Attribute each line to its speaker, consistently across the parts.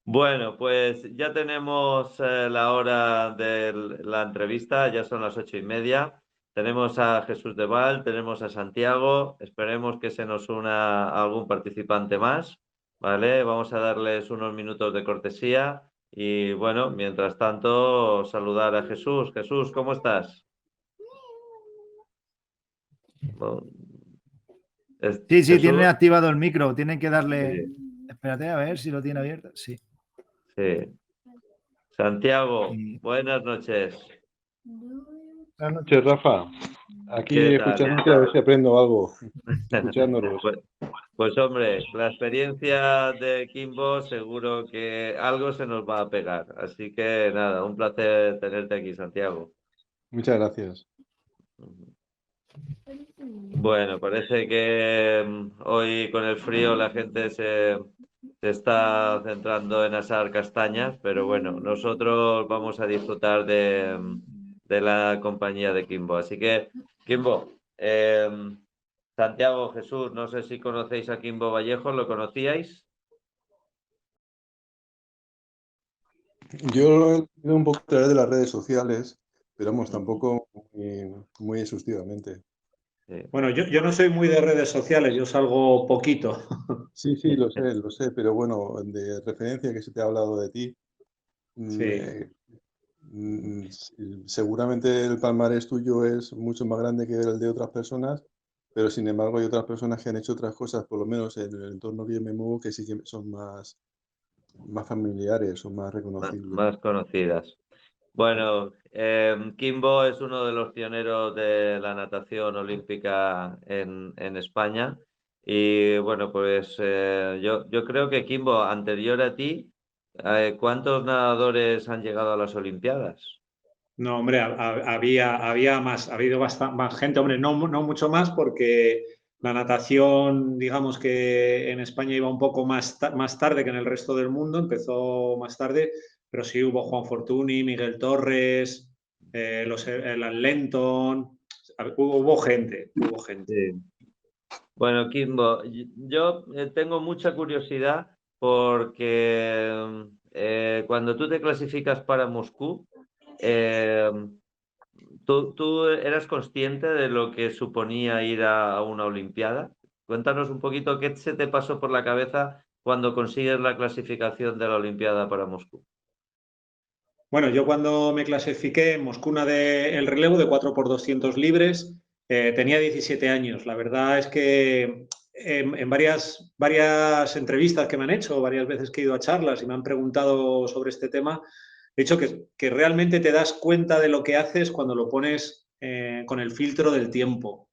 Speaker 1: Bueno, pues ya tenemos la hora de la entrevista, ya son las 8:30. Tenemos a Jesús de Val, tenemos a Santiago. Esperemos que se nos una algún participante más, ¿vale? Vamos a darles unos minutos de cortesía y bueno, mientras tanto, saludar a Jesús. Jesús, ¿cómo estás? Bueno,
Speaker 2: Sí, tiene
Speaker 1: Jesús,
Speaker 2: activado el micro, tienen que darle...
Speaker 1: sí,
Speaker 2: Espérate a ver si lo tiene abierto. Sí.
Speaker 1: sí. Santiago,
Speaker 2: Y-
Speaker 1: buenas noches.
Speaker 3: Buenas noches, Rafa. Aquí
Speaker 1: ¿Qué tal?
Speaker 3: escuchándote a ver si aprendo algo. Escuchándolos.
Speaker 1: Pues hombre, la experiencia de Kimbo seguro que algo se nos va a pegar. Así que nada, un placer tenerte aquí, Santiago.
Speaker 3: Muchas gracias.
Speaker 1: Bueno, parece que hoy con el frío la gente se está centrando en asar castañas, pero bueno, nosotros vamos a disfrutar de la compañía de Kimbo. Así que, Kimbo, Santiago, Jesús, no sé si conocéis a Kimbo Vallejo, ¿lo conocíais?
Speaker 3: Yo lo he leído un poco a través de las redes sociales, pero vamos, tampoco muy exhaustivamente.
Speaker 1: Sí.
Speaker 4: Bueno, yo no soy muy de redes sociales, yo salgo poquito.
Speaker 3: Sí, lo sé, pero bueno, de referencia que se te ha hablado de ti,
Speaker 4: Sí.
Speaker 3: seguramente el palmarés tuyo es mucho más grande que el de otras personas, pero sin embargo hay otras personas que han hecho otras cosas, por lo menos en el entorno que yo me muevo, que sí que son más familiares o más reconocibles.
Speaker 1: Más conocidas. Bueno, Kimbo es uno de los pioneros de la natación olímpica en España. Y bueno, pues yo creo que Kimbo, anterior a ti, ¿cuántos nadadores han llegado a las Olimpiadas?
Speaker 4: No, hombre, había más, ha habido más gente, hombre, no mucho más porque la natación, digamos que en España iba un poco más tarde que en el resto del mundo, empezó más tarde, pero sí hubo Juan Fortuny, Miguel Torres, el Lenton, hubo gente.
Speaker 1: Sí. Bueno, Kimbo, yo tengo mucha curiosidad porque cuando tú te clasificas para Moscú, eh, ¿tú eras consciente de lo que suponía ir a una Olimpiada? Cuéntanos un poquito qué se te pasó por la cabeza cuando consigues la clasificación de la Olimpiada para Moscú.
Speaker 4: Bueno, yo cuando me clasifiqué en Moscú el relevo de 4x200 libres, tenía 17 años. La verdad es que en varias entrevistas que me han hecho, varias veces que he ido a charlas y me han preguntado sobre este tema, he dicho que realmente te das cuenta de lo que haces cuando lo pones con el filtro del tiempo.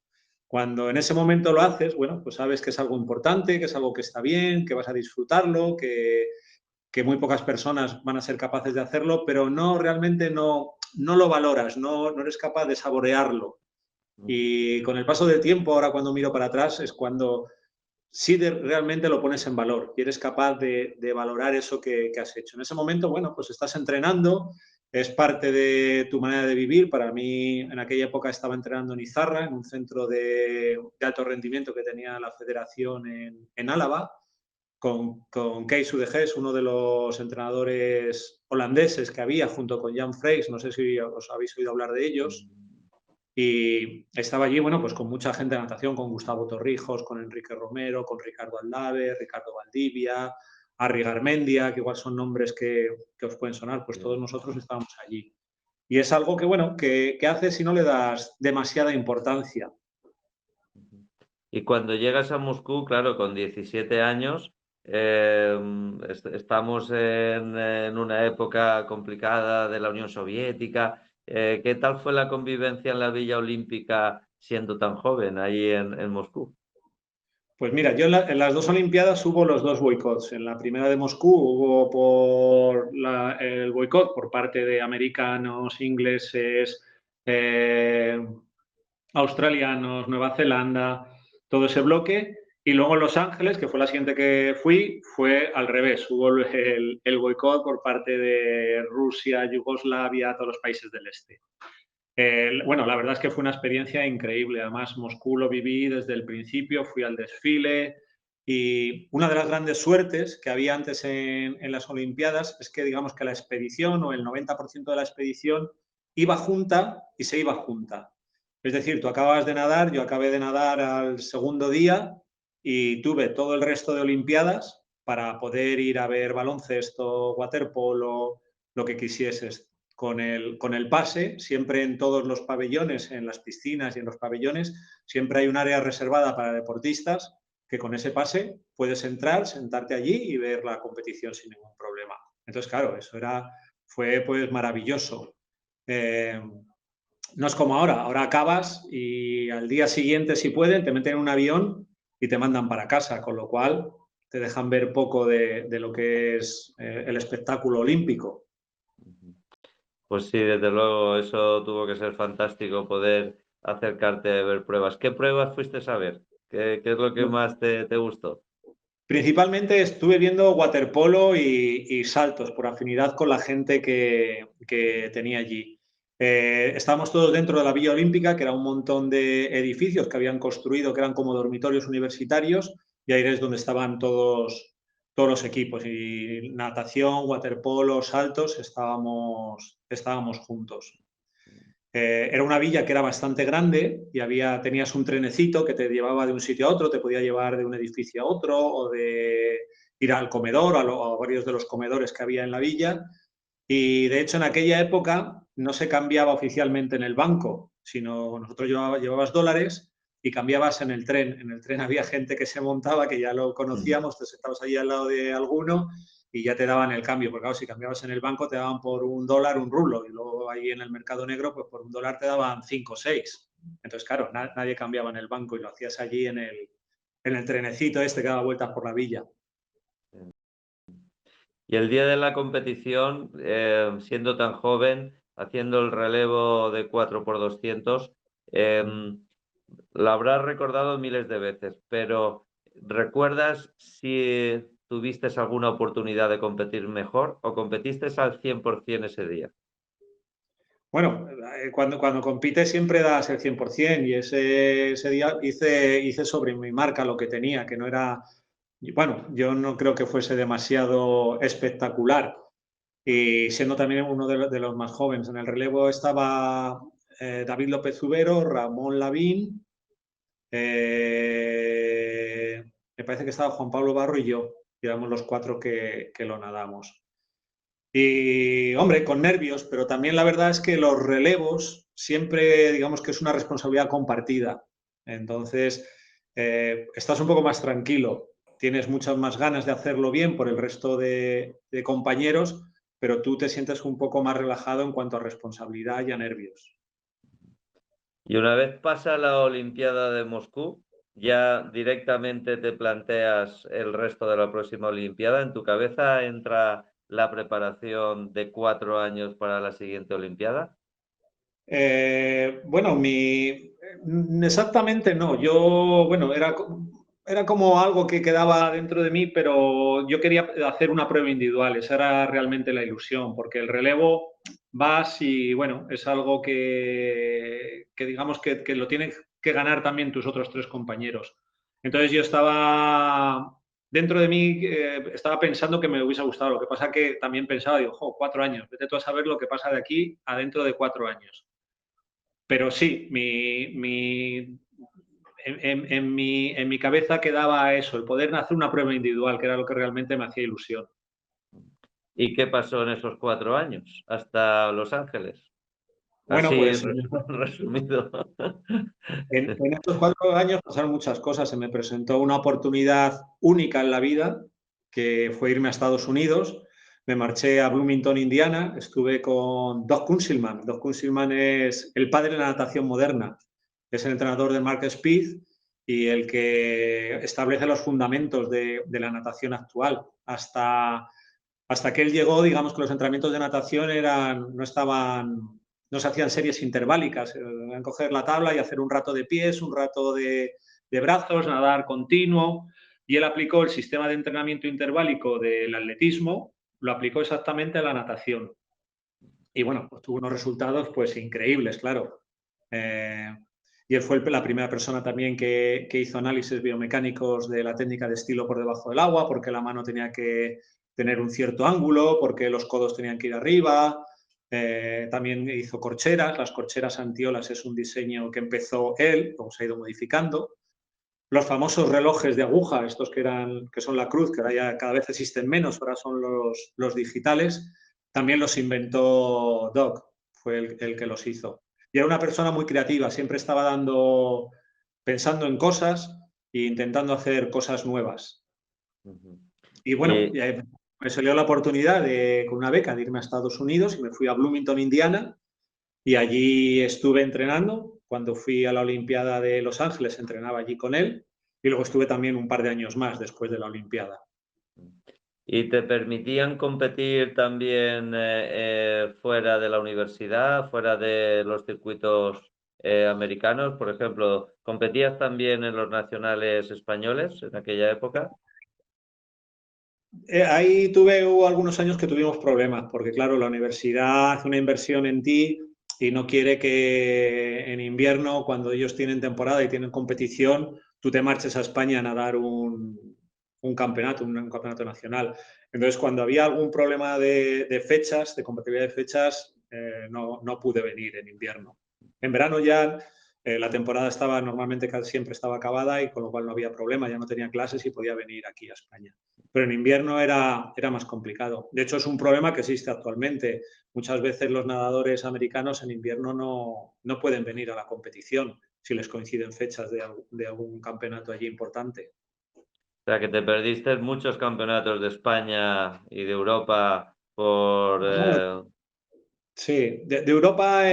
Speaker 4: Cuando en ese momento lo haces, bueno, pues sabes que es algo importante, que es algo que está bien, que vas a disfrutarlo, que muy pocas personas van a ser capaces de hacerlo, pero realmente no lo valoras, no eres capaz de saborearlo. Y con el paso del tiempo, ahora cuando miro para atrás, es cuando sí realmente lo pones en valor y eres capaz de valorar eso que has hecho. En ese momento, bueno, pues estás entrenando, es parte de tu manera de vivir. Para mí, en aquella época estaba entrenando en Izarra, en un centro de alto rendimiento que tenía la federación en Álava, con Kees Udegeest, uno de los entrenadores holandeses que había junto con Jan Freiks, no sé si os habéis oído hablar de ellos, y estaba allí, bueno, pues con mucha gente de natación, con Gustavo Torrijos, con Enrique Romero, con Ricardo Aldave, Ricardo Valdivia, Arri Garmendia, que igual son nombres que os pueden sonar, pues todos nosotros estábamos allí. Y es algo que, bueno, que haces si no le das demasiada importancia.
Speaker 1: Y cuando llegas a Moscú, claro, con 17 años, estamos en una época complicada de la Unión Soviética. ¿Qué tal fue la convivencia en la Villa Olímpica siendo tan joven ahí en Moscú?
Speaker 4: Pues mira, yo en las dos Olimpiadas hubo los dos boicots. En la primera de Moscú hubo el boicot por parte de americanos, ingleses, australianos, Nueva Zelanda, todo ese bloque. Y luego en Los Ángeles, que fue la siguiente que fui, fue al revés. Hubo el boicot por parte de Rusia, Yugoslavia, todos los países del este. Bueno, la verdad es que fue una experiencia increíble. Además, Moscú lo viví desde el principio, fui al desfile, Y una de las grandes suertes que había antes en las Olimpiadas es que, digamos, que la expedición o el 90% de la expedición iba junta y se iba junta. Es decir, tú acabas de nadar, yo acabé de nadar al segundo día y tuve todo el resto de Olimpiadas para poder ir a ver baloncesto, waterpolo, lo que quisieses. Con el pase, siempre en todos los pabellones, en las piscinas y en los pabellones, siempre hay un área reservada para deportistas que con ese pase puedes entrar, sentarte allí y ver la competición sin ningún problema. Entonces, claro, fue pues maravilloso. No es como ahora acabas y al día siguiente, si pueden, te meten en un avión y te mandan para casa, con lo cual te dejan ver poco de lo que es el espectáculo olímpico.
Speaker 1: Pues sí, desde luego, eso tuvo que ser fantástico poder acercarte a ver pruebas. ¿Qué pruebas fuiste a ver? ¿Qué es lo que más te gustó?
Speaker 4: Principalmente estuve viendo waterpolo y saltos por afinidad con la gente que tenía allí. Estábamos todos dentro de la Villa Olímpica, que era un montón de edificios que habían construido, que eran como dormitorios universitarios, y ahí es donde estaban todos los equipos. Y natación, waterpolo, saltos, estábamos juntos. Era una villa que era bastante grande y tenías un trenecito que te llevaba de un sitio a otro, te podía llevar de un edificio a otro o de ir al comedor, a varios de los comedores que había en la villa. Y de hecho en aquella época no se cambiaba oficialmente en el banco, sino nosotros llevabas dólares y cambiabas en el tren. En el tren había gente que se montaba, que ya lo conocíamos, te sentabas allí al lado de alguno y ya te daban el cambio, porque claro, si cambiabas en el banco te daban por $1 un rublo y luego ahí en el mercado negro pues por $1 te daban 5 o 6. Entonces claro, nadie cambiaba en el banco y lo hacías allí en el trenecito este que daba vueltas por la villa.
Speaker 1: Y el día de la competición, siendo tan joven, haciendo el relevo de 4x200, lo habrás recordado miles de veces, pero ¿recuerdas si tuviste alguna oportunidad de competir mejor o competiste al 100% ese día?
Speaker 4: Bueno, cuando compites siempre das el 100% y ese día hice sobre mi marca lo que tenía, que no era, bueno, yo no creo que fuese demasiado espectacular. Y siendo también uno de los más jóvenes. En el relevo estaba David López Ubero, Ramón Lavín, me parece que estaba Juan Pablo Barro y yo, y éramos los 4 que lo nadamos. Y, hombre, con nervios, pero también la verdad es que los relevos siempre, digamos que es una responsabilidad compartida. Entonces, estás un poco más tranquilo, tienes muchas más ganas de hacerlo bien por el resto de compañeros, pero tú te sientes un poco más relajado en cuanto a responsabilidad y a nervios.
Speaker 1: Y una vez pasa la Olimpiada de Moscú, ya directamente te planteas el resto de la próxima Olimpiada. ¿En tu cabeza entra la preparación de 4 años para la siguiente Olimpiada?
Speaker 4: Bueno, exactamente no. Yo, bueno, era como algo que quedaba dentro de mí, pero yo quería hacer una prueba individual. Esa era realmente la ilusión, porque el relevo vas y, bueno, es algo que digamos que lo tienen que ganar también tus otros 3 compañeros. Entonces yo estaba, dentro de mí, estaba pensando que me hubiese gustado. Lo que pasa que también pensaba, digo, 4 años, vete tú a saber lo que pasa de aquí a dentro de 4 años. Pero sí, en mi cabeza quedaba eso, el poder hacer una prueba individual, que era lo que realmente me hacía ilusión.
Speaker 1: ¿Y qué pasó en esos 4 años hasta Los Ángeles?
Speaker 4: Bueno,
Speaker 1: Así
Speaker 4: pues
Speaker 1: resumido.
Speaker 4: en estos 4 años pasaron muchas cosas. Se me presentó una oportunidad única en la vida, que fue irme a Estados Unidos. Me marché a Bloomington, Indiana. Estuve con Doug Kunzelman. Doug Kunzelman es el padre de la natación moderna. Es el entrenador de Mark Speed y el que establece los fundamentos de la natación actual. Hasta que él llegó, digamos que los entrenamientos de natación no se hacían series interválicas, coger la tabla y hacer un rato de pies, un rato de brazos, nadar continuo, y él aplicó el sistema de entrenamiento interválico del atletismo, lo aplicó exactamente a la natación. Y bueno, pues tuvo unos resultados pues increíbles, claro. y él fue la primera persona también que hizo análisis biomecánicos de la técnica de estilo por debajo del agua, porque la mano tenía que tener un cierto ángulo, porque los codos tenían que ir arriba. También hizo corcheras. Las corcheras antiolas es un diseño que empezó él, luego se ha ido modificando. Los famosos relojes de aguja, estos que son la cruz, que ahora ya cada vez existen menos, ahora son los digitales, también los inventó Doc, fue el que los hizo. Y era una persona muy creativa, siempre estaba pensando en cosas e intentando hacer cosas nuevas. Y bueno, me salió la oportunidad con una beca de irme a Estados Unidos y me fui a Bloomington, Indiana, y allí estuve entrenando. Cuando fui a la Olimpiada de Los Ángeles entrenaba allí con él y luego estuve también un par de años más después de la Olimpiada.
Speaker 1: ¿Y te permitían competir también fuera de la universidad, fuera de los circuitos americanos? Por ejemplo, ¿competías también en los nacionales españoles en aquella época?
Speaker 4: Ahí hubo algunos años que tuvimos problemas, porque claro, la universidad hace una inversión en ti y no quiere que en invierno, cuando ellos tienen temporada y tienen competición, tú te marches a España a nadar un campeonato nacional. Entonces, cuando había algún problema de fechas, de compatibilidad de fechas, no pude venir en invierno. En verano ya la temporada normalmente casi siempre estaba acabada y con lo cual no había problema, ya no tenía clases y podía venir aquí a España. Pero en invierno era más complicado. De hecho, es un problema que existe actualmente. Muchas veces los nadadores americanos en invierno no pueden venir a la competición si les coinciden fechas de algún campeonato allí importante.
Speaker 1: O sea, que te perdiste muchos campeonatos de España y de Europa por...
Speaker 4: Sí, de Europa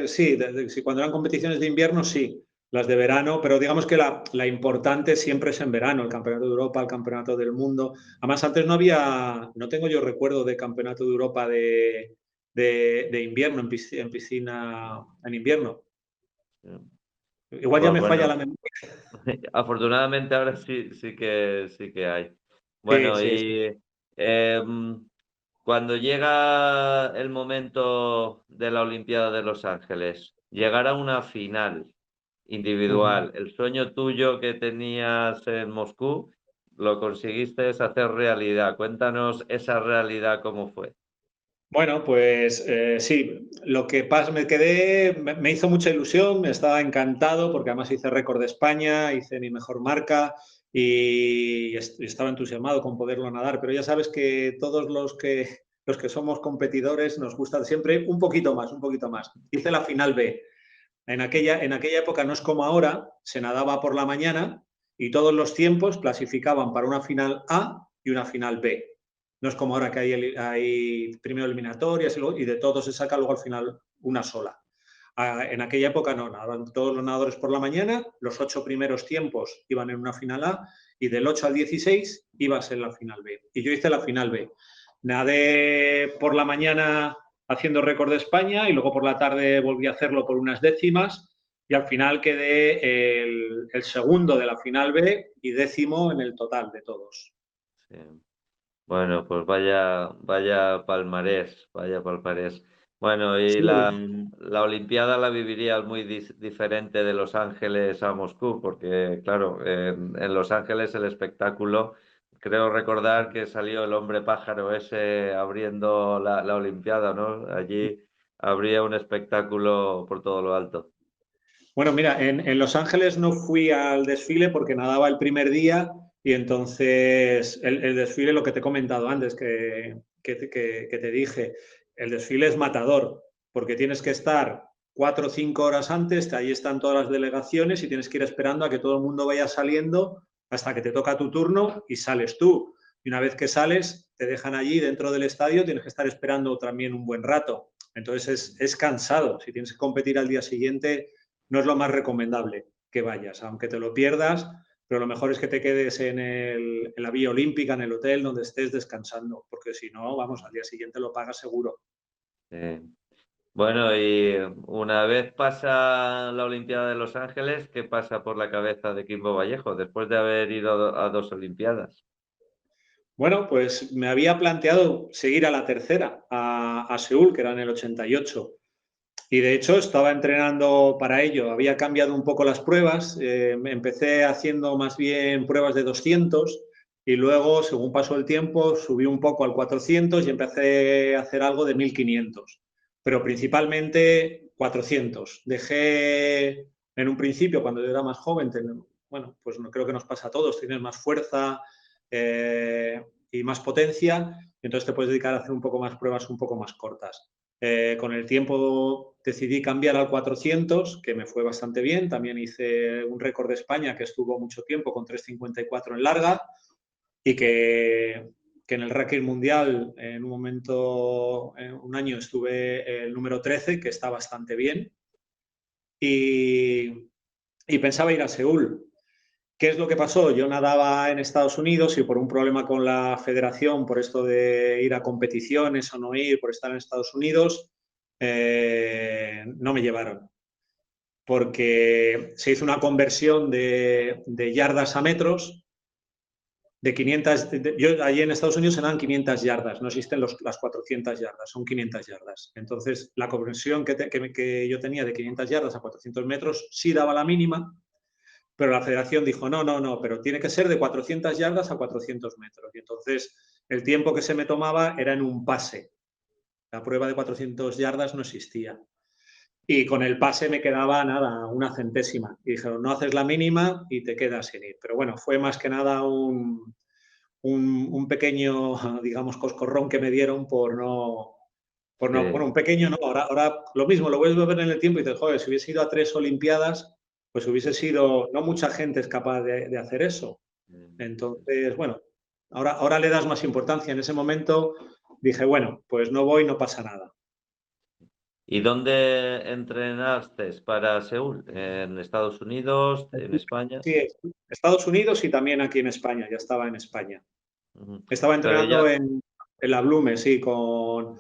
Speaker 4: sí, cuando eran competiciones de invierno sí, las de verano, pero digamos que la importante siempre es en verano, el Campeonato de Europa, el Campeonato del Mundo. Además, antes no tengo yo recuerdo de Campeonato de Europa de invierno, en piscina en invierno. Igual ya
Speaker 1: Pues
Speaker 4: me falla
Speaker 1: bueno,
Speaker 4: la memoria.
Speaker 1: afortunadamente ahora sí que hay.
Speaker 4: Sí,
Speaker 1: Bueno,
Speaker 4: sí, sí.
Speaker 1: y cuando llega el momento de la Olimpiada de Los Ángeles, llegar a una final individual, el sueño tuyo que tenías en Moscú, lo conseguiste hacer realidad. Cuéntanos esa realidad cómo fue.
Speaker 4: Bueno, pues sí, lo que pasa, me hizo mucha ilusión, me estaba encantado porque además hice récord de España, hice mi mejor marca y estaba entusiasmado con poderlo nadar, pero ya sabes que todos los que somos competidores nos gusta siempre un poquito más, un poquito más. Hice la final B. En aquella época no es como ahora, se nadaba por la mañana y todos los tiempos clasificaban para una final A y una final B. No es como ahora que hay primero eliminatorias y de todo se saca luego al final una sola. En aquella época no, nadaban todos los nadadores por la mañana, los 8 primeros tiempos iban en una final A y del 8 al 16 ibas en la final B. Y yo hice la final B. Nadé por la mañana haciendo récord de España y luego por la tarde volví a hacerlo por unas décimas y al final quedé el segundo de la final B y 10º en el total de todos.
Speaker 1: Sí. Bueno, pues vaya palmarés, vaya palmarés. Bueno, y
Speaker 4: Sí.
Speaker 1: la Olimpiada la vivirías muy diferente de Los Ángeles a Moscú, porque claro, en Los Ángeles el espectáculo, creo recordar que salió el hombre pájaro ese abriendo la Olimpiada, ¿no? Allí habría un espectáculo por todo lo alto.
Speaker 4: Bueno, mira, en Los Ángeles no fui al desfile porque nadaba el primer día y entonces el desfile, lo que te he comentado antes, que te dije, el desfile es matador porque tienes que estar 4 o 5 horas antes, ahí están todas las delegaciones y tienes que ir esperando a que todo el mundo vaya saliendo hasta que te toca tu turno y sales tú. Y una vez que sales, te dejan allí dentro del estadio, tienes que estar esperando también un buen rato. Entonces es cansado. Si tienes que competir al día siguiente, no es lo más recomendable que vayas, aunque te lo pierdas, pero lo mejor es que te quedes en la Vía Olímpica, en el hotel donde estés descansando, porque si no, vamos, al día siguiente lo pagas seguro.
Speaker 1: Bueno, y una vez pasa la Olimpiada de Los Ángeles, ¿qué pasa por la cabeza de Quimbo Vallejo después de haber ido a 2 Olimpiadas?
Speaker 4: Bueno, pues me había planteado seguir a la tercera, a Seúl, que era en el 88. Y de hecho estaba entrenando para ello. Había cambiado un poco las pruebas. Empecé haciendo más bien pruebas de 200 y luego, según pasó el tiempo, subí un poco al 400 y empecé a hacer algo de 1500. Pero principalmente 400. Dejé en un principio, cuando yo era más joven, bueno, pues no creo que nos pasa a todos, tienes más fuerza y más potencia, entonces te puedes dedicar a hacer un poco más pruebas un poco más cortas. Con el tiempo decidí cambiar al 400, que me fue bastante bien. También hice un récord de España que estuvo mucho tiempo con 3.54 en larga y que en el ranking mundial en un momento, en un año estuve el número 13, que está bastante bien. Y pensaba ir a Seúl. ¿Qué es lo que pasó? Yo nadaba en Estados Unidos y por un problema con la federación, por esto de ir a competiciones o no ir, por estar en Estados Unidos, no me llevaron. Porque se hizo una conversión de yardas a metros, de 500, yo allí en Estados Unidos eran 500 yardas, no existen las 400 yardas, son 500 yardas. Entonces, la conversión que yo tenía de 500 yardas a 400 metros sí daba la mínima, pero la federación dijo, no, pero tiene que ser de 400 yardas a 400 metros. Y entonces el tiempo que se me tomaba era en un pase. La prueba de 400 yardas no existía. Y con el pase me quedaba nada, una centésima. Y dijeron, no haces la mínima y te quedas sin ir. Pero bueno, fue más que nada un pequeño, digamos, coscorrón que me dieron por no... Bueno, un pequeño no, ahora lo mismo, lo vuelves a ver en el tiempo y dices, joder, si hubiese ido a 3 Olimpiadas, pues hubiese sido, no mucha gente es capaz de hacer eso. Entonces, bueno, ahora le das más importancia. En ese momento dije, bueno, pues no voy, no pasa nada.
Speaker 1: ¿Y dónde entrenaste para Seúl? ¿En Estados Unidos? ¿En España?
Speaker 4: Sí, Estados Unidos y también aquí en España, ya estaba en España. Estaba
Speaker 1: Pero
Speaker 4: entrenando
Speaker 1: ya...
Speaker 4: en la Blume, sí, con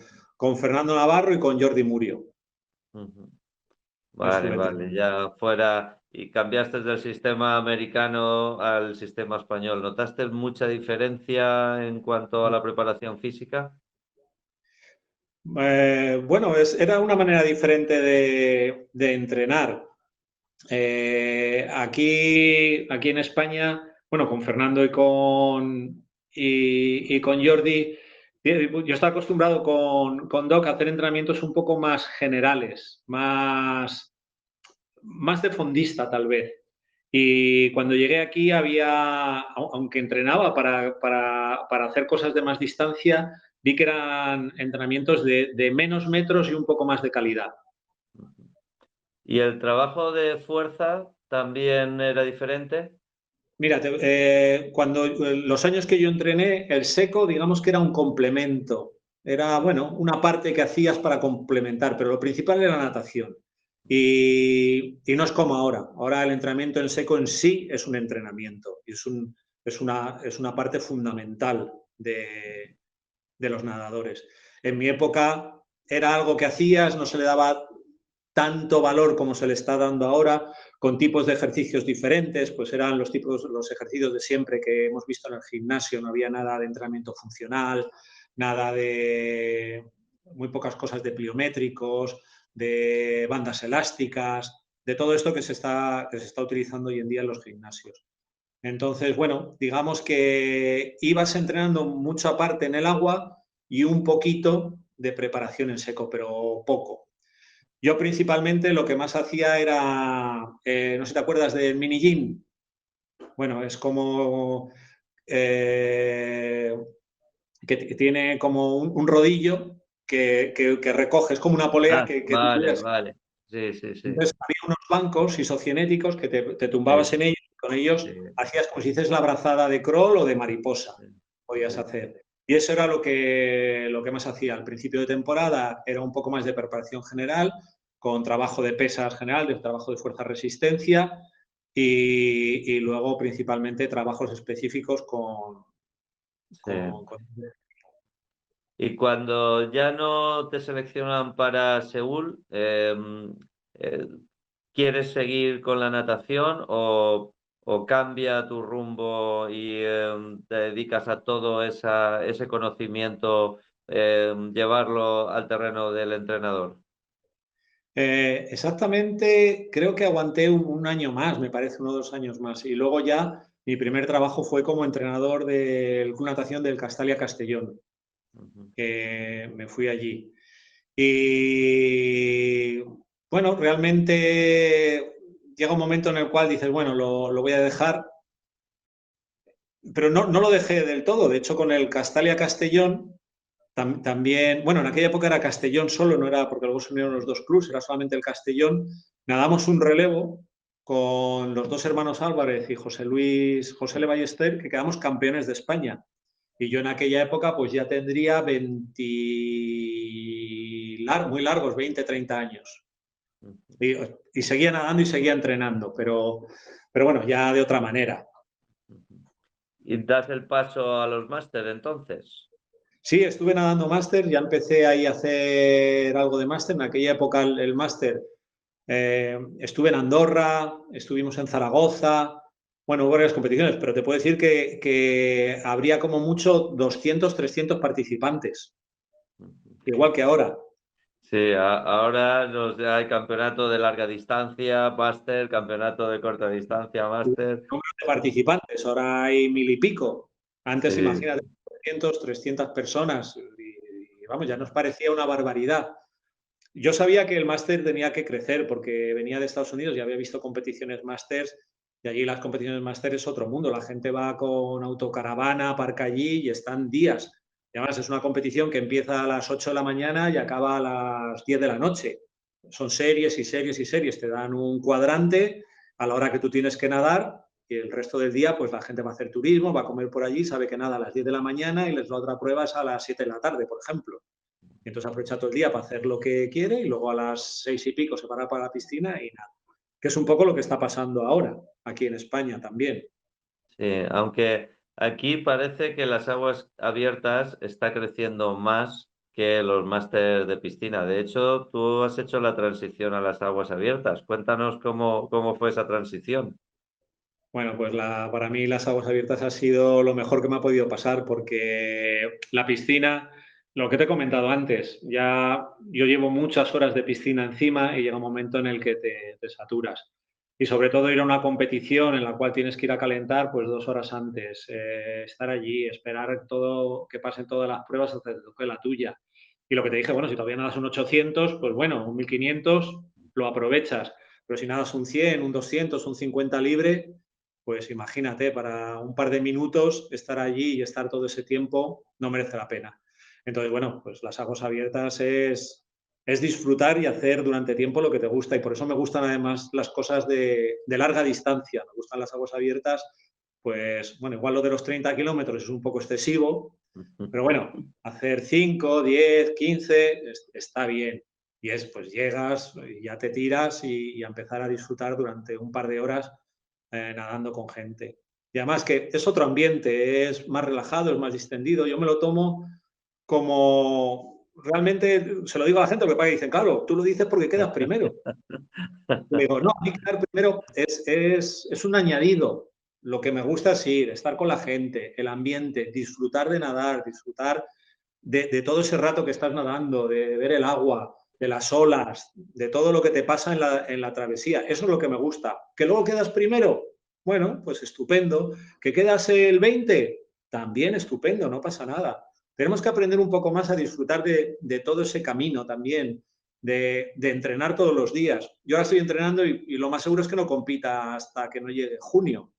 Speaker 4: Fernando Navarro y con Jordi Murio.
Speaker 1: Vale, ya fuera y cambiaste del sistema americano al sistema español. ¿Notaste mucha diferencia en cuanto a la preparación física?
Speaker 4: Bueno, era una manera diferente de entrenar. Aquí en España, bueno, con Fernando y con Jordi, yo estaba acostumbrado con Doc a hacer entrenamientos un poco más generales, más de fondista tal vez. Y cuando llegué aquí aunque entrenaba para hacer cosas de más distancia, vi que eran entrenamientos de menos metros y un poco más de calidad.
Speaker 1: ¿Y el trabajo de fuerza también era diferente?
Speaker 4: Mira, cuando los años que yo entrené, el seco, digamos que era un complemento. Era, bueno, una parte que hacías para complementar, pero lo principal era la natación. Y no es como ahora. Ahora el entrenamiento en seco en sí es un entrenamiento. Y es una parte fundamental de los nadadores. En mi época era algo que hacías, no se le daba tanto valor como se le está dando ahora, con tipos de ejercicios diferentes, pues eran los ejercicios de siempre que hemos visto en el gimnasio, no había nada de entrenamiento funcional, nada de muy pocas cosas de pliométricos, de bandas elásticas, de todo esto que se está utilizando hoy en día en los gimnasios. Entonces, bueno, digamos que ibas entrenando mucho aparte en el agua y un poquito de preparación en seco, pero poco. Yo principalmente lo que más hacía era, no sé si te acuerdas del mini gym. Bueno, es como que tiene como un rodillo que recoges, como una polea que
Speaker 1: Vale. Sí.
Speaker 4: Entonces había unos bancos isocinéticos que te tumbabas
Speaker 1: Sí,
Speaker 4: en ellos y con ellos hacías como si dices la brazada de crawl o de mariposa. Podías hacer. Y eso era lo que más hacía. Al principio de temporada era un poco más de preparación general, con trabajo de pesas general, de trabajo de fuerza-resistencia y luego principalmente trabajos específicos con
Speaker 1: Y cuando ya no te seleccionan para Seúl, ¿quieres seguir con la natación o cambia tu rumbo y te dedicas a todo ese conocimiento, llevarlo al terreno del entrenador?
Speaker 4: Exactamente, creo que aguanté un año más, me parece, 1 o 2 años más. Y luego ya mi primer trabajo fue como entrenador del Club Natación del Castalia Castellón, que me fui allí. Y bueno, realmente llega un momento en el cual dices, bueno, lo voy a dejar, pero no lo dejé del todo. De hecho, con el Castalia Castellón también, bueno, en aquella época era Castellón solo, no era porque luego se unieron los dos clubs, era solamente el Castellón. Nadamos un relevo con los dos hermanos Álvarez y José Le Ballester, que quedamos campeones de España. Y yo en aquella época pues ya tendría muy largos, 20, 30 años. Y seguía nadando y seguía entrenando, pero bueno, ya de otra manera.
Speaker 1: ¿Y das el paso a los máster entonces?
Speaker 4: Sí, estuve nadando máster, ya empecé ahí a hacer algo de máster. En aquella época el máster, estuve en Andorra, estuvimos en Zaragoza, bueno, hubo varias competiciones, pero te puedo decir que habría como mucho 200, 300 participantes, igual que ahora.
Speaker 1: Sí, ahora hay campeonato de larga distancia, máster, campeonato de corta distancia, máster.
Speaker 4: Número de participantes, ahora hay 1000 y pico. Antes,
Speaker 1: Sí.
Speaker 4: imagínate, 200, 300 personas. Y vamos, ya nos parecía una barbaridad. Yo sabía que el máster tenía que crecer porque venía de Estados Unidos y había visto competiciones másters y allí las competiciones máster es otro mundo. La gente va con autocaravana, aparca allí y están días. Y además es una competición que empieza a las 8 de la mañana y acaba a las 10 de la noche. Son series y series y series. Te dan un cuadrante a la hora que tú tienes que nadar y el resto del día pues la gente va a hacer turismo, va a comer por allí, sabe que nada a las 10 de la mañana y la otra prueba es a las 7 de la tarde, por ejemplo. Entonces aprovecha todo el día para hacer lo que quiere y luego a las 6 y pico se para la piscina y nada. Que es un poco lo que está pasando ahora, aquí en España también.
Speaker 1: Sí, aunque aquí parece que las aguas abiertas está creciendo más que los máster de piscina. De hecho, tú has hecho la transición a las aguas abiertas. Cuéntanos cómo fue esa transición.
Speaker 4: Bueno, pues para mí las aguas abiertas ha sido lo mejor que me ha podido pasar porque la piscina, lo que te he comentado antes, ya yo llevo muchas horas de piscina encima y llega un momento en el que te saturas. Y sobre todo ir a una competición en la cual tienes que ir a calentar pues 2 horas antes, estar allí, esperar que pasen todas las pruebas hasta que te toque la tuya. Y lo que te dije, bueno, si todavía nadas un 800, pues bueno, un 1500 lo aprovechas. Pero si nadas un 100, un 200, un 50 libre, pues imagínate, para un par de minutos estar allí y estar todo ese tiempo no merece la pena. Entonces, bueno, pues las aguas abiertas es disfrutar y hacer durante tiempo lo que te gusta y por eso me gustan además las cosas de larga distancia. Me gustan las aguas abiertas, pues bueno, igual lo de los 30 kilómetros es un poco excesivo, pero bueno, hacer 5, 10, 15 está bien. Y pues llegas, ya te tiras y a empezar a disfrutar durante un par de horas nadando con gente. Y además que es otro ambiente, es más relajado, es más distendido. Yo me lo tomo como realmente, se lo digo a la gente, porque dicen, claro, tú lo dices porque quedas primero. Yo digo, no, a mí quedar primero es un añadido. Lo que me gusta es ir, estar con la gente, el ambiente, disfrutar de nadar, disfrutar de todo ese rato que estás nadando, de ver el agua, de las olas, de todo lo que te pasa en la travesía. Eso es lo que me gusta. ¿Que luego quedas primero? Bueno, pues estupendo. ¿Que quedas el 20? También estupendo, no pasa nada. Tenemos que aprender un poco más a disfrutar de todo ese camino también, de entrenar todos los días. Yo ahora estoy entrenando y lo más seguro es que no compita hasta que no llegue junio,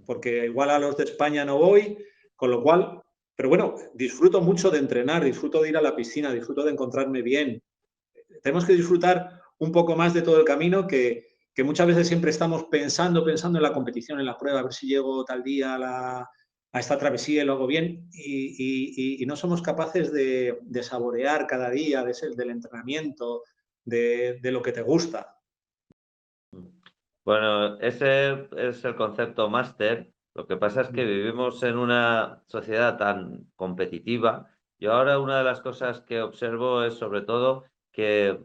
Speaker 4: porque igual a los de España no voy, con lo cual, pero bueno, disfruto mucho de entrenar, disfruto de ir a la piscina, disfruto de encontrarme bien. Tenemos que disfrutar un poco más de todo el camino que muchas veces siempre estamos pensando en la competición, en la prueba, a ver si llego tal día a esta travesía y lo hago bien y no somos capaces de saborear cada día del entrenamiento, de lo que te gusta.
Speaker 1: Bueno, ese es el concepto máster. Lo que pasa es que vivimos en una sociedad tan competitiva. Yo ahora una de las cosas que observo es sobre todo que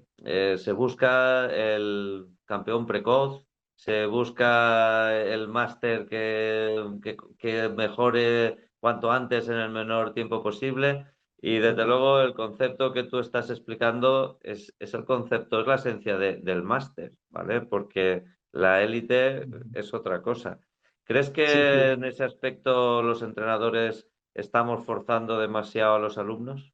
Speaker 1: se busca el campeón precoz, se busca el máster que mejore cuanto antes en el menor tiempo posible Y desde luego el concepto que tú estás explicando es el concepto, es la esencia del máster, ¿vale? Porque la élite es otra cosa. ¿Crees
Speaker 4: Sí,
Speaker 1: que en ese aspecto los entrenadores estamos forzando demasiado a los alumnos?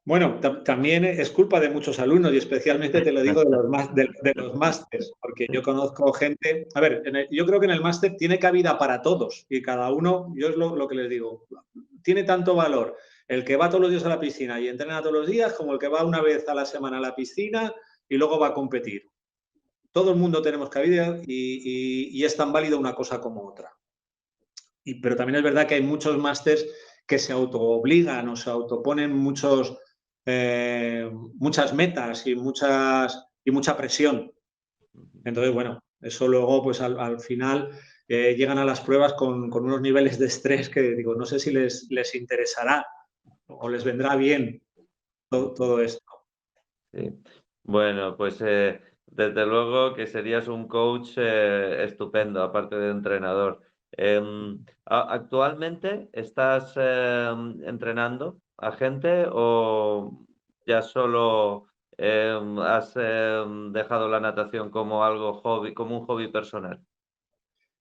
Speaker 4: Bueno, también es culpa de muchos alumnos y especialmente te lo digo de los másters, porque yo conozco gente, a ver, yo creo que en el máster tiene cabida para todos y cada uno, yo es lo que les digo, tiene tanto valor el que va todos los días a la piscina y entrena todos los días como el que va una vez a la semana a la piscina y luego va a competir. Todo el mundo tenemos cabida y es tan válida una cosa como otra. Pero también es verdad que hay muchos másters que se autoobligan o se autoponen muchas metas y mucha presión. Entonces, bueno, eso luego, pues al final llegan a las pruebas con unos niveles de estrés que digo, no sé si les interesará o les vendrá bien todo esto.
Speaker 1: Sí. Bueno, pues desde luego que serías un coach estupendo, aparte de entrenador. ¿Actualmente estás entrenando a gente o ya solo has dejado la natación como algo hobby, como un hobby personal?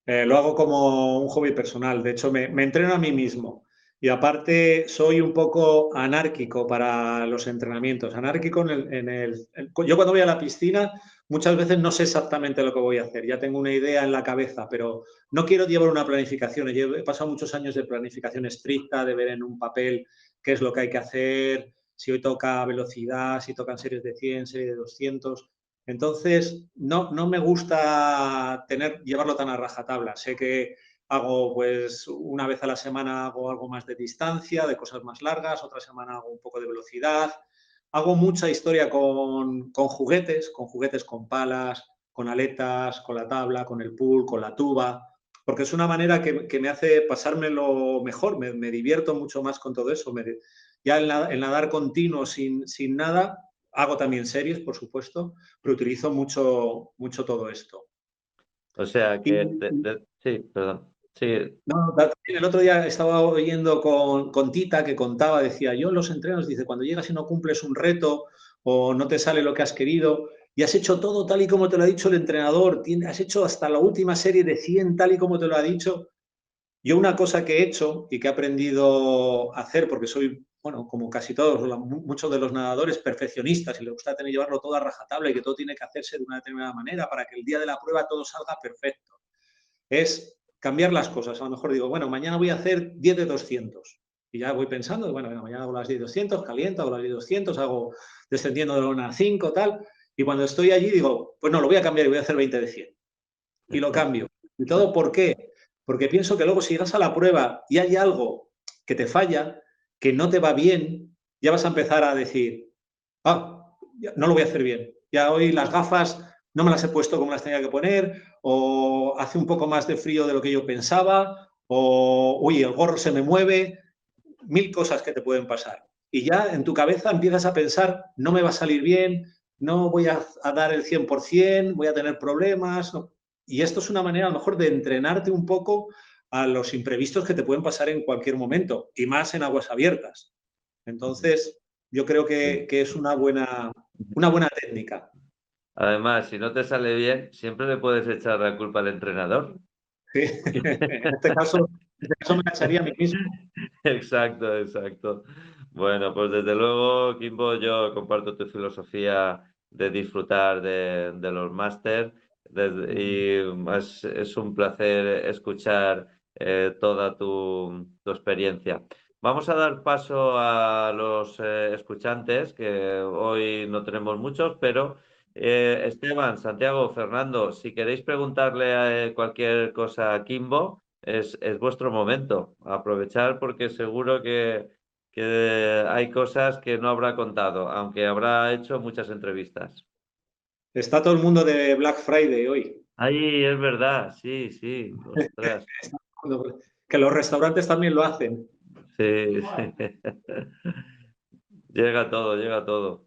Speaker 4: Lo hago como un hobby personal. De hecho, me entreno a mí mismo. Y aparte, soy un poco anárquico para los entrenamientos. Anárquico yo cuando voy a la piscina, muchas veces no sé exactamente lo que voy a hacer. Ya tengo una idea en la cabeza, pero no quiero llevar una planificación. He pasado muchos años de planificación estricta, de ver en un papel qué es lo que hay que hacer, si hoy toca velocidad, si tocan series de 100, series de 200. Entonces, no me gusta llevarlo tan a rajatabla. Sé que hago, pues, una vez a la semana hago algo más de distancia, de cosas más largas, otra semana hago un poco de velocidad. Hago mucha historia con juguetes, con palas, con aletas, con la tabla, con el pool, con la tuba, porque es una manera que me hace pasármelo mejor, me divierto mucho más con todo eso. Ya el nadar continuo sin nada, hago también series, por supuesto, pero utilizo mucho todo esto.
Speaker 1: O sea
Speaker 4: Y,
Speaker 1: que, sí, perdón. Sí,
Speaker 4: no, el otro día estaba oyendo con Tita que contaba, decía, yo en los entrenos, dice, cuando llegas y no cumples un reto o no te sale lo que has querido y has hecho todo tal y como te lo ha dicho el entrenador, has hecho hasta la última serie de 100 tal y como te lo ha dicho. Yo una cosa que he hecho y que he aprendido a hacer, porque soy, bueno, como casi todos, muchos de los nadadores, perfeccionistas y les gusta llevarlo todo a rajatabla y que todo tiene que hacerse de una determinada manera para que el día de la prueba todo salga perfecto, es cambiar las cosas. A lo mejor digo, bueno, mañana voy a hacer 10 de 200 y ya voy pensando, bueno, mañana hago las 10 de 200, caliento, hago las 10 de 200, hago descendiendo de lona a 5, tal, y cuando estoy allí digo, pues no, lo voy a cambiar y voy a hacer 20 de 100 y lo cambio. ¿Y todo por qué? Porque pienso que luego si llegas a la prueba y hay algo que te falla, que no te va bien, ya vas a empezar a decir, no lo voy a hacer bien. Ya hoy las gafas no me las he puesto como las tenía que poner, o hace un poco más de frío de lo que yo pensaba, o uy, el gorro se me mueve, 1000 cosas que te pueden pasar. Y ya en tu cabeza empiezas a pensar, no me va a salir bien, no voy a dar el 100%, voy a tener problemas. No. Y esto es una manera a lo mejor de entrenarte un poco a los imprevistos que te pueden pasar en cualquier momento, y más en aguas abiertas. Entonces, yo creo que es una buena técnica.
Speaker 1: además, si no te sale bien, siempre le puedes echar la culpa al entrenador.
Speaker 4: ¿Sí? En este caso me la echaría a mí mismo.
Speaker 1: Exacto, exacto. Bueno, pues desde luego, Kimbo, yo comparto tu filosofía de disfrutar de los máster y es un placer escuchar toda tu experiencia. Vamos a dar paso a los escuchantes, que hoy no tenemos muchos, pero Esteban, Santiago, Fernando, si queréis preguntarle cualquier cosa a Kimbo, es vuestro momento. Aprovechar porque seguro que hay cosas que no habrá contado, aunque habrá hecho muchas entrevistas.
Speaker 4: Está todo el mundo de Black Friday hoy.
Speaker 1: Ahí es verdad, sí, sí. Ostras.
Speaker 4: Que los restaurantes también lo hacen.
Speaker 1: Sí, sí. Llega todo, llega todo.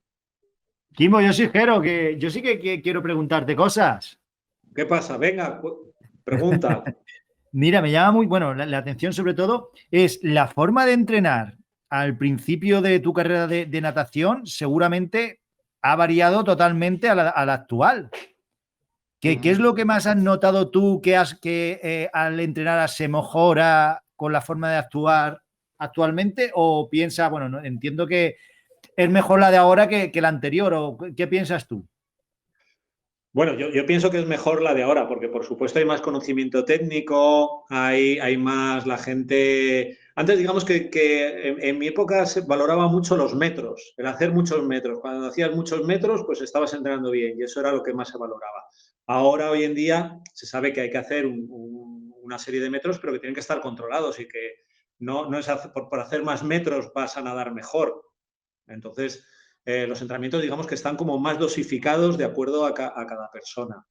Speaker 2: Kimbo, yo soy Jero, que yo sí que quiero preguntarte cosas.
Speaker 4: ¿Qué pasa? Venga, pregunta.
Speaker 2: Mira, me llama muy, bueno, la atención sobre todo es la forma de entrenar al principio de tu carrera de natación seguramente ha variado totalmente a la actual. ¿Qué es lo que más has notado tú que al entrenar se mejora con la forma de actuar actualmente? ¿O piensa, bueno, no, entiendo que es mejor la de ahora que la anterior? ¿O qué piensas tú?
Speaker 4: Bueno, yo pienso que es mejor la de ahora, porque por supuesto hay más conocimiento técnico, hay más la gente. Antes, digamos que en mi época se valoraba mucho los metros, el hacer muchos metros. Cuando hacías muchos metros, pues estabas entrenando bien y eso era lo que más se valoraba. Ahora, hoy en día, se sabe que hay que hacer una serie de metros, pero que tienen que estar controlados y que no es por hacer más metros vas a nadar mejor. Entonces, los entrenamientos, digamos que están como más dosificados de acuerdo a cada persona.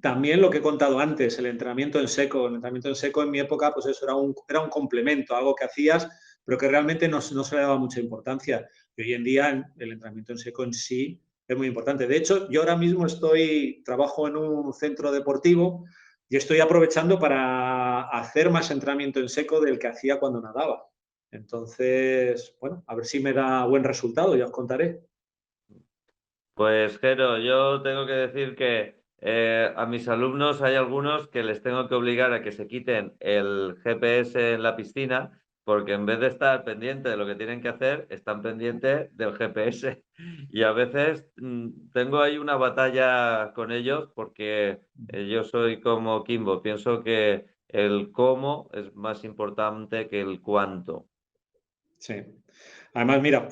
Speaker 4: También lo que he contado antes, el entrenamiento en seco. El entrenamiento en seco en mi época, pues eso era un complemento, algo que hacías, pero que realmente no se le daba mucha importancia. Y hoy en día el entrenamiento en seco en sí es muy importante. De hecho, yo ahora mismo trabajo en un centro deportivo y estoy aprovechando para hacer más entrenamiento en seco del que hacía cuando nadaba. Entonces, bueno, a ver si me da buen resultado, ya os contaré.
Speaker 1: Pues, Jero, yo tengo que decir que a mis alumnos hay algunos que les tengo que obligar a que se quiten el GPS en la piscina, porque en vez de estar pendiente de lo que tienen que hacer, están pendientes del GPS. Y a veces tengo ahí una batalla con ellos, porque yo soy como Kimbo, pienso que el cómo es más importante que el cuánto.
Speaker 4: Sí. Además, mira,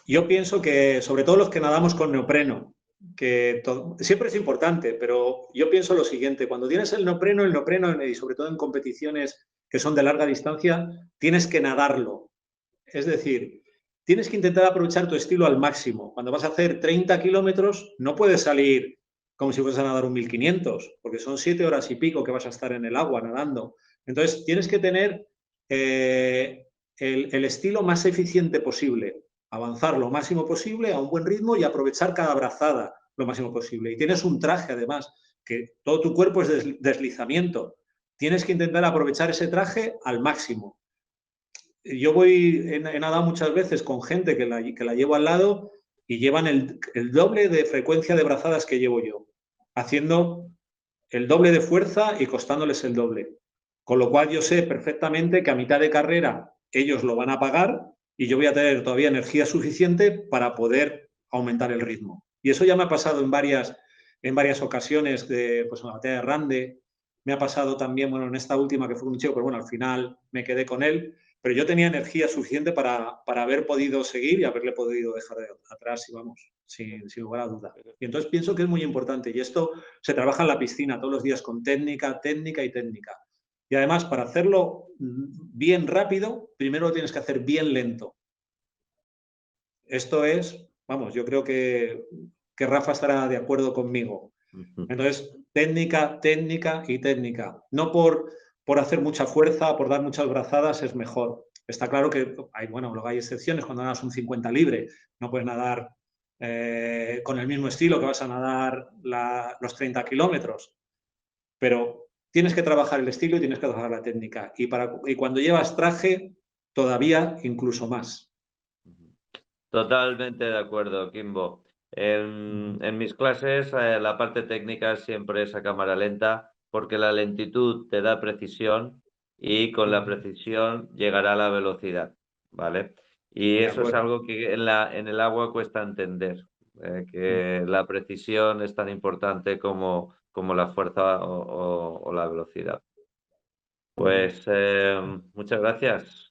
Speaker 4: yo pienso que sobre todo los que nadamos con neopreno, siempre es importante, pero yo pienso lo siguiente, cuando tienes el neopreno y sobre todo en competiciones que son de larga distancia, tienes que nadarlo. Es decir, tienes que intentar aprovechar tu estilo al máximo. Cuando vas a hacer 30 kilómetros, no puedes salir como si fueras a nadar un 1500, porque son 7 horas y pico que vas a estar en el agua nadando. Entonces, tienes que tener el estilo más eficiente posible, avanzar lo máximo posible a un buen ritmo y aprovechar cada brazada lo máximo posible. Y tienes un traje, además, que todo tu cuerpo es deslizamiento. Tienes que intentar aprovechar ese traje al máximo. Yo he nadado muchas veces con gente que la llevo al lado y llevan el doble de frecuencia de brazadas que llevo yo, haciendo el doble de fuerza y costándoles el doble. Con lo cual yo sé perfectamente que a mitad de carrera ellos lo van a pagar y yo voy a tener todavía energía suficiente para poder aumentar el ritmo. Y eso ya me ha pasado en varias ocasiones, pues en la batalla de Rande, me ha pasado también, bueno, en esta última que fue un chico, pero bueno, al final me quedé con él, pero yo tenía energía suficiente para haber podido seguir y haberle podido dejar atrás, y vamos, sin lugar a duda. Y entonces pienso que es muy importante y esto se trabaja en la piscina todos los días con técnica, técnica y técnica. Y además, para hacerlo bien rápido, primero lo tienes que hacer bien lento. Esto es, vamos, yo creo que Rafa estará de acuerdo conmigo. Entonces, técnica, técnica y técnica. No por hacer mucha fuerza, por dar muchas brazadas es mejor. Está claro que luego hay excepciones cuando nadas un 50 libre. No puedes nadar con el mismo estilo que vas a nadar los 30 kilómetros. Pero tienes que trabajar el estilo y tienes que trabajar la técnica. Y cuando llevas traje, todavía incluso más.
Speaker 1: Totalmente de acuerdo, Kimbo. En mis clases la parte técnica siempre es a cámara lenta, porque la lentitud te da precisión y con la precisión llegará la velocidad, ¿vale? Y eso es algo que en el agua cuesta entender, que la precisión es tan importante como la fuerza o la velocidad. Pues muchas gracias,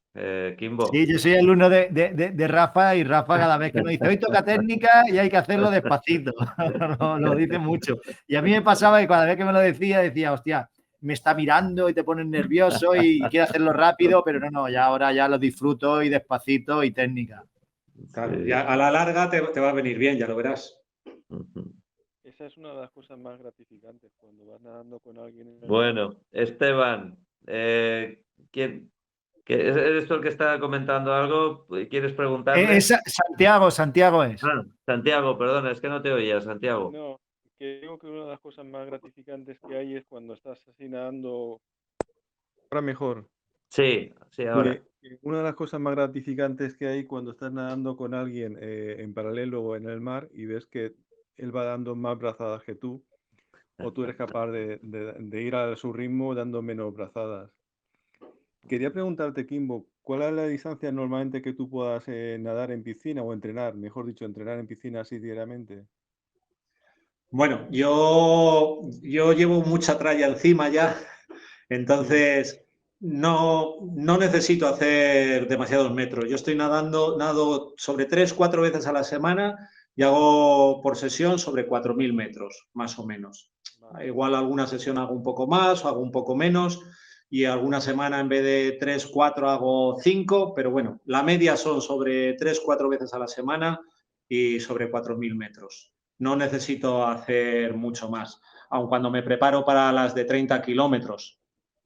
Speaker 1: Kimbo.
Speaker 2: Sí, yo soy el alumno de Rafa y Rafa cada vez que nos dice, hoy toca técnica y hay que hacerlo despacito. Lo dice mucho. Y a mí me pasaba que cada vez que me lo decía, hostia, me está mirando y te pones nervioso y quiere hacerlo rápido, pero no, ya ahora ya lo disfruto y despacito y técnica.
Speaker 4: Claro,
Speaker 1: Sí.
Speaker 4: ya a la larga te va a venir bien, ya lo verás.
Speaker 5: Esa es una de las cosas más gratificantes cuando vas nadando con alguien.
Speaker 1: Bueno, Esteban, ¿eres tú el que está comentando algo? ¿Quieres preguntarle?
Speaker 2: Es Santiago es.
Speaker 1: Ah, Santiago, perdona, es que no te oía, Santiago.
Speaker 5: No, que digo que una de las cosas más gratificantes que hay es cuando estás así nadando. Ahora mejor.
Speaker 1: Sí, sí, ahora.
Speaker 3: Una de las cosas más gratificantes que hay cuando estás nadando con alguien en paralelo o en el mar y ves que él va dando más brazadas que tú, o tú eres capaz de ir a su ritmo dando menos brazadas. Quería preguntarte, Kimbo, ¿cuál es la distancia normalmente que tú puedas nadar en piscina o entrenar, mejor dicho, entrenar en piscina así diariamente?
Speaker 4: Bueno, yo llevo mucha tralla encima ya, entonces no necesito hacer demasiados metros. Yo estoy nado sobre 3-4 veces a la semana y hago por sesión sobre 4.000 metros, más o menos. Igual alguna sesión hago un poco más o hago un poco menos y alguna semana en vez de 3-4 hago 5, pero bueno, la media son sobre 3-4 veces a la semana y sobre 4.000 metros. No necesito hacer mucho más. Aun cuando me preparo para las de 30 kilómetros,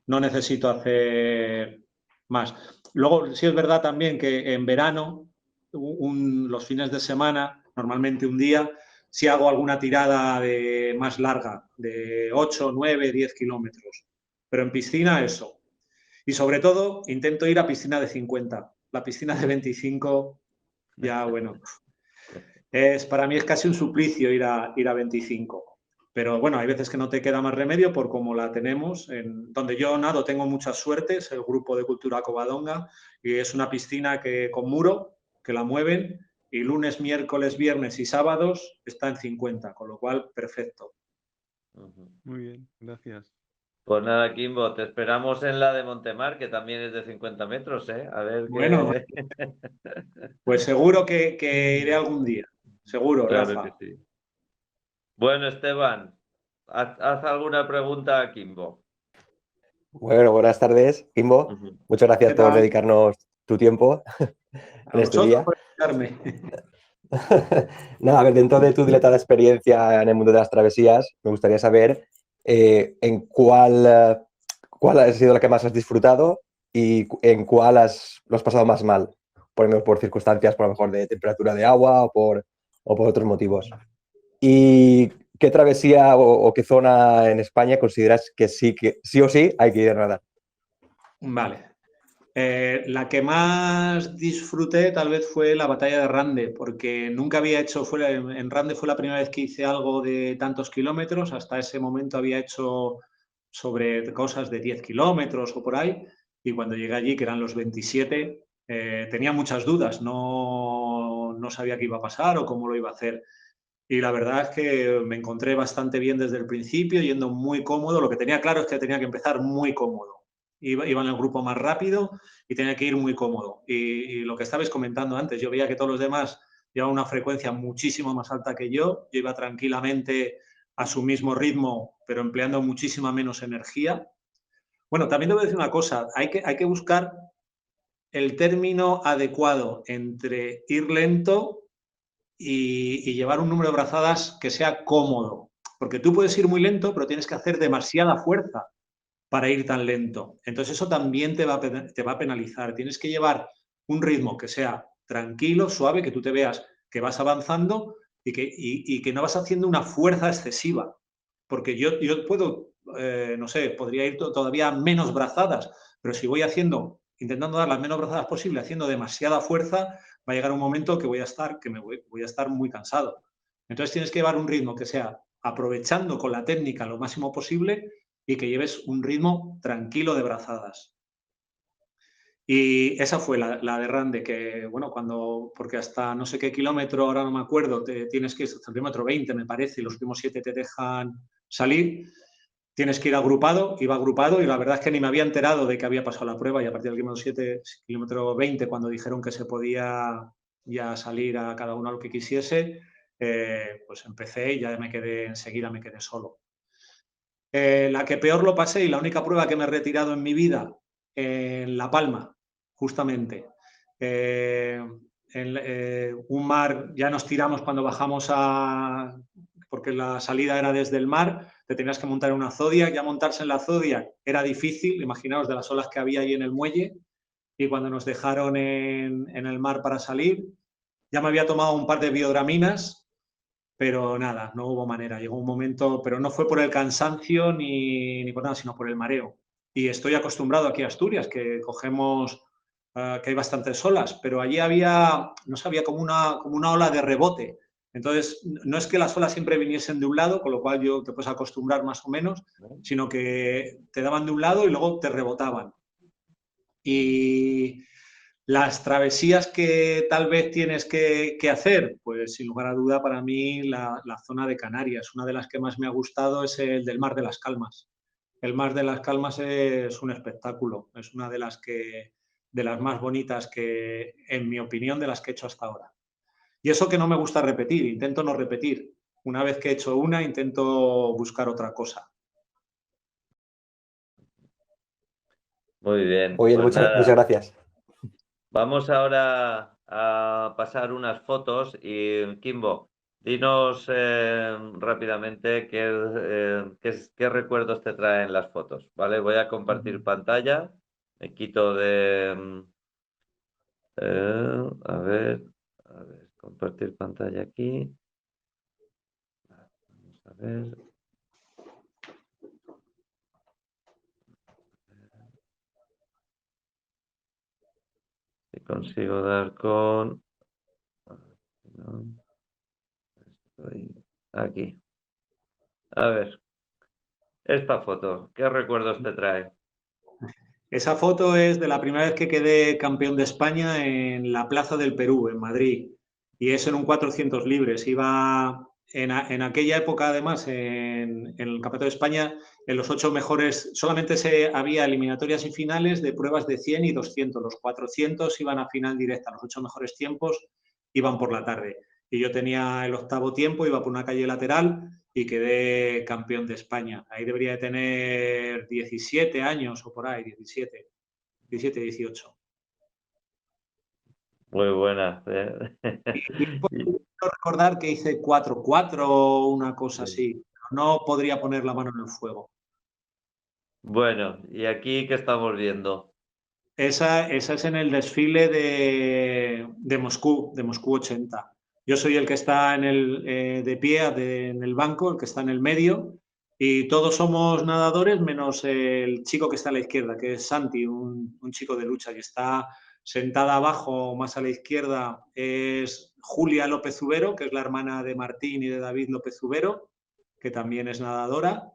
Speaker 4: no necesito hacer más. Luego, sí es verdad también que en verano, los fines de semana, normalmente un día, sí hago alguna tirada más larga, de 8, 9, 10 kilómetros. Pero en piscina, eso. Y sobre todo, intento ir a piscina de 50. La piscina de 25, ya, bueno, para mí es casi un suplicio ir a 25. Pero bueno, hay veces que no te queda más remedio por como la tenemos. Donde yo nado tengo mucha suerte, es el grupo de cultura Covadonga y es una piscina con muro, que la mueven y lunes, miércoles, viernes y sábados está en 50, con lo cual perfecto.
Speaker 3: Muy bien, gracias.
Speaker 1: Pues nada, Kimbo, te esperamos en la de Montemar, que también es de 50 metros, ¿eh? A ver
Speaker 4: Bueno,
Speaker 1: qué...
Speaker 4: pues seguro que iré algún día. Seguro,
Speaker 1: Claro que
Speaker 4: Rafa.
Speaker 1: sí. Bueno, Esteban, haz alguna pregunta a Kimbo.
Speaker 6: Bueno, buenas tardes, Kimbo. Muchas gracias
Speaker 4: ¿Qué
Speaker 6: por
Speaker 4: tal?
Speaker 6: dedicarnos tu tiempo
Speaker 4: A
Speaker 6: en este
Speaker 4: vosotros
Speaker 6: día.
Speaker 4: por invitarme.
Speaker 6: Nada, a ver, dentro de tu dilatada experiencia en el mundo de las travesías, me gustaría saber en cuál ha sido la que más has disfrutado y en cuál lo has pasado más mal, por circunstancias, por lo mejor de temperatura de agua o por otros motivos. ¿Y qué travesía o qué zona en España consideras que sí o sí hay que ir a nadar?
Speaker 4: Vale. La que más disfruté tal vez fue la batalla de Rande, porque nunca había hecho, en Rande fue la primera vez que hice algo de tantos kilómetros, hasta ese momento había hecho sobre cosas de 10 kilómetros o por ahí, y cuando llegué allí, que eran los 27, tenía muchas dudas, no sabía qué iba a pasar o cómo lo iba a hacer. Y la verdad es que me encontré bastante bien desde el principio, yendo muy cómodo. Lo que tenía claro es que tenía que empezar muy cómodo. Iba en el grupo más rápido y tenía que ir muy cómodo. Y lo que estabais comentando antes, yo veía que todos los demás llevaban una frecuencia muchísimo más alta que yo. Yo iba tranquilamente a su mismo ritmo, pero empleando muchísima menos energía. Bueno, también debo decir una cosa, hay que buscar el término adecuado entre ir lento y llevar un número de brazadas que sea cómodo. Porque tú puedes ir muy lento, pero tienes que hacer demasiada fuerza para ir tan lento. Entonces eso también te va a penalizar. Tienes que llevar un ritmo que sea tranquilo, suave, que tú te veas que vas avanzando y que no vas haciendo una fuerza excesiva. Porque yo puedo, no sé, podría ir todavía menos brazadas, pero si voy intentando dar las menos brazadas posible, haciendo demasiada fuerza, va a llegar un momento que voy a estar muy cansado. Entonces tienes que llevar un ritmo que sea aprovechando con la técnica lo máximo posible y que lleves un ritmo tranquilo de brazadas. Y esa fue la de Rande, que bueno, porque hasta no sé qué kilómetro, ahora no me acuerdo, tienes que ir hasta el kilómetro 20, me parece, y los últimos 7 te dejan salir. Tienes que ir agrupado, iba agrupado y la verdad es que ni me había enterado de que había pasado la prueba y a partir del kilómetro 7, kilómetro 20, cuando dijeron que se podía ya salir a cada uno a lo que quisiese, pues empecé y ya enseguida me quedé solo. La que peor lo pasé y la única prueba que me he retirado en mi vida, en La Palma, justamente. Un mar, ya nos tiramos cuando bajamos porque la salida era desde el mar, te tenías que montar en una Zodiac, ya montarse en la Zodiac era difícil, imaginaos de las olas que había ahí en el muelle, y cuando nos dejaron en el mar para salir, ya me había tomado un par de biodraminas, pero nada, no hubo manera. Llegó un momento, pero no fue por el cansancio ni por nada, sino por el mareo. y estoy acostumbrado aquí a Asturias, que cogemos, que hay bastantes olas, pero allí había, no sé, había como una ola de rebote. Entonces, no es que las olas siempre viniesen de un lado, con lo cual yo te puedes acostumbrar más o menos, sino que te daban de un lado y luego te rebotaban. Y las travesías que tal vez tienes que hacer, pues sin lugar a duda para mí la zona de Canarias, una de las que más me ha gustado es el del Mar de las Calmas. El Mar de las Calmas es un espectáculo, es una de las más bonitas que, en mi opinión, de las que he hecho hasta ahora. Y eso que no me gusta repetir, intento no repetir. Una vez que he hecho una, intento buscar otra cosa.
Speaker 1: Muy bien,
Speaker 6: Oye,
Speaker 1: pues
Speaker 6: muchas
Speaker 1: nada.
Speaker 6: gracias.
Speaker 1: Vamos ahora a pasar unas fotos y Kimbo, dinos rápidamente qué recuerdos te traen las fotos, ¿vale? Voy a compartir pantalla, me quito de... a ver, compartir pantalla aquí. Vamos a ver. Si consigo dar con... No, estoy aquí. A ver, esta foto, ¿qué recuerdos te trae?
Speaker 4: Esa foto es de la primera vez que quedé campeón de España en la Plaza del Perú, en Madrid. Y es en un 400 libres. Iba en aquella época, además, en el Campeonato de España, en los 8 mejores, solamente había eliminatorias y finales de pruebas de 100 y 200. Los 400 iban a final directa, los 8 mejores tiempos iban por la tarde. Y yo tenía el 8º tiempo, iba por una calle lateral y quedé campeón de España. Ahí debería de tener 17 años o por ahí, 17, 18.
Speaker 1: Muy buena.
Speaker 4: Y puedo recordar que hice 4-4 o una cosa así. No podría poner la mano en el fuego.
Speaker 1: Bueno, ¿y aquí qué estamos viendo?
Speaker 4: Esa es en el desfile de Moscú 80. Yo soy el que está de pie en el banco, el que está en el medio, y todos somos nadadores menos el chico que está a la izquierda, que es Santi, un chico de lucha, que está sentada abajo, más a la izquierda, es Julia López Ubero, que es la hermana de Martín y de David López Ubero, que también es nadadora.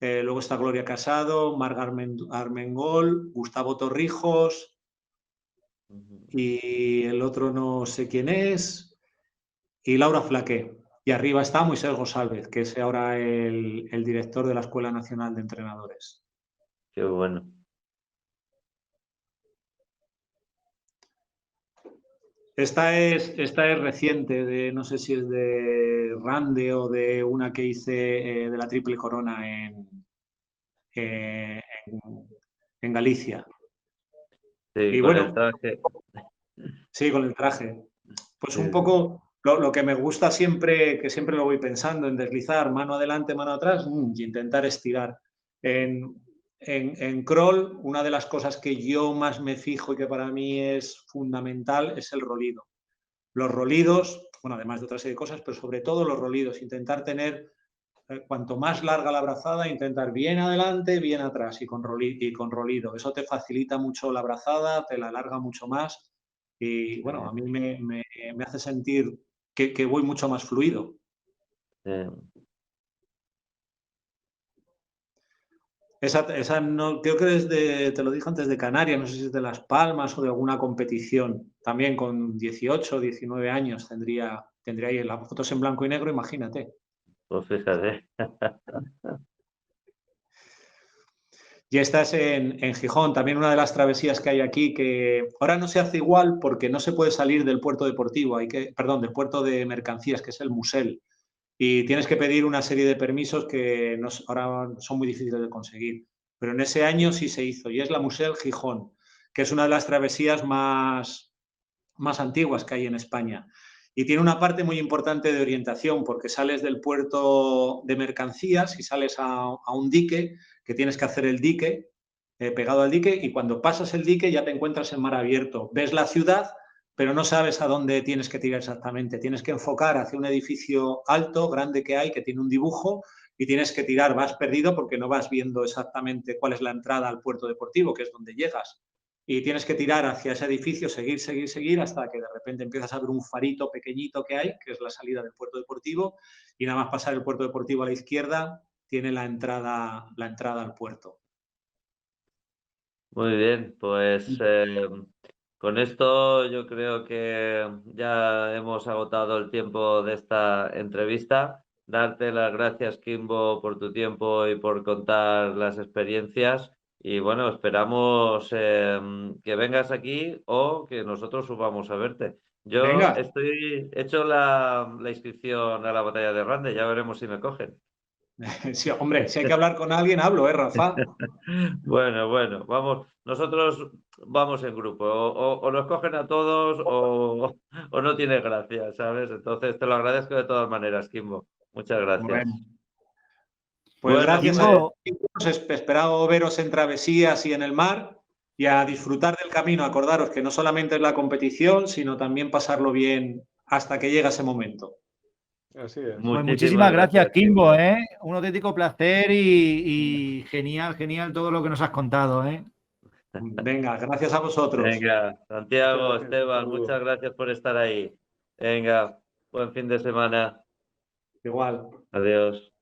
Speaker 4: Luego está Gloria Casado, Marga Armengol, Gustavo Torrijos y el otro no sé quién es, y Laura Flaqué. Y arriba está Moisés González, que es ahora el director de la Escuela Nacional de Entrenadores.
Speaker 1: Qué bueno.
Speaker 4: Esta es reciente, no sé si es de Rande o de una que hice de la Triple Corona en Galicia.
Speaker 1: Sí,
Speaker 4: Y
Speaker 1: con
Speaker 4: bueno,
Speaker 1: el traje.
Speaker 4: sí, con el traje. Pues
Speaker 1: Sí,
Speaker 4: un poco lo que me gusta siempre, que siempre lo voy pensando, en deslizar mano adelante, mano atrás y intentar estirar. En crawl, una de las cosas que yo más me fijo y que para mí es fundamental es el rolido. Los rolidos, bueno, además de otra serie de cosas, pero sobre todo los rolidos, intentar tener cuanto más larga la brazada, intentar bien adelante, bien atrás y con rolido. Eso te facilita mucho la brazada, te la alarga mucho más y bueno, a mí me hace sentir que voy mucho más fluido. Esa no, creo que te lo dije antes, de Canarias, no sé si es de Las Palmas o de alguna competición. También con 18, 19 años tendría ahí las fotos en blanco y negro, imagínate.
Speaker 1: Pues fíjate.
Speaker 4: Y esta es en Gijón, también una de las travesías que hay aquí, que ahora no se hace igual porque no se puede salir del puerto deportivo, del puerto de mercancías, que es el Musel. Y tienes que pedir una serie de permisos que ahora son muy difíciles de conseguir. Pero en ese año sí se hizo, y es la Musel Gijón, que es una de las travesías más antiguas que hay en España. Y tiene una parte muy importante de orientación, porque sales del puerto de mercancías y sales a un dique, que tienes que hacer el dique, pegado al dique, y cuando pasas el dique ya te encuentras en mar abierto. Ves la ciudad, pero no sabes a dónde tienes que tirar exactamente. Tienes que enfocar hacia un edificio alto, grande que hay, que tiene un dibujo, y tienes que tirar, vas perdido porque no vas viendo exactamente cuál es la entrada al puerto deportivo, que es donde llegas. Y tienes que tirar hacia ese edificio, seguir, hasta que de repente empiezas a ver un farito pequeñito que hay, que es la salida del puerto deportivo, y nada más pasar el puerto deportivo a la izquierda, tiene la entrada al puerto.
Speaker 1: Muy bien, pues con esto yo creo que ya hemos agotado el tiempo de esta entrevista. Darte las gracias, Kimbo, por tu tiempo y por contar las experiencias. Y bueno, esperamos que vengas aquí o que nosotros subamos a verte. Yo
Speaker 4: Venga.
Speaker 1: estoy hecho la inscripción a la batalla de Rande, ya veremos si me cogen.
Speaker 4: Sí, hombre, si hay que hablar con alguien, hablo, Rafa.
Speaker 1: Bueno, vamos, nosotros vamos en grupo, o nos cogen a todos o no tiene gracia, ¿sabes? Entonces te lo agradezco de todas maneras, Kimbo. Muchas gracias.
Speaker 4: Bueno. Pues
Speaker 1: Bueno,
Speaker 4: gracias a
Speaker 2: Kimbo,
Speaker 4: todos, esperado veros en travesías y en el mar y a disfrutar del camino. Acordaros que no solamente es la competición, sino también pasarlo bien hasta que llega ese momento.
Speaker 5: Así es.
Speaker 2: pues muchísimas gracias,
Speaker 1: Kimbo.
Speaker 2: Kimbo, ¿eh? Un auténtico placer y genial todo lo que nos has contado, ¿eh?
Speaker 4: Venga, gracias a vosotros.
Speaker 1: Venga, Santiago,
Speaker 5: Muchas gracias,
Speaker 1: Esteban,
Speaker 5: un saludo.
Speaker 1: muchas gracias por estar ahí. Venga, buen fin de semana.
Speaker 4: Igual.
Speaker 1: Adiós.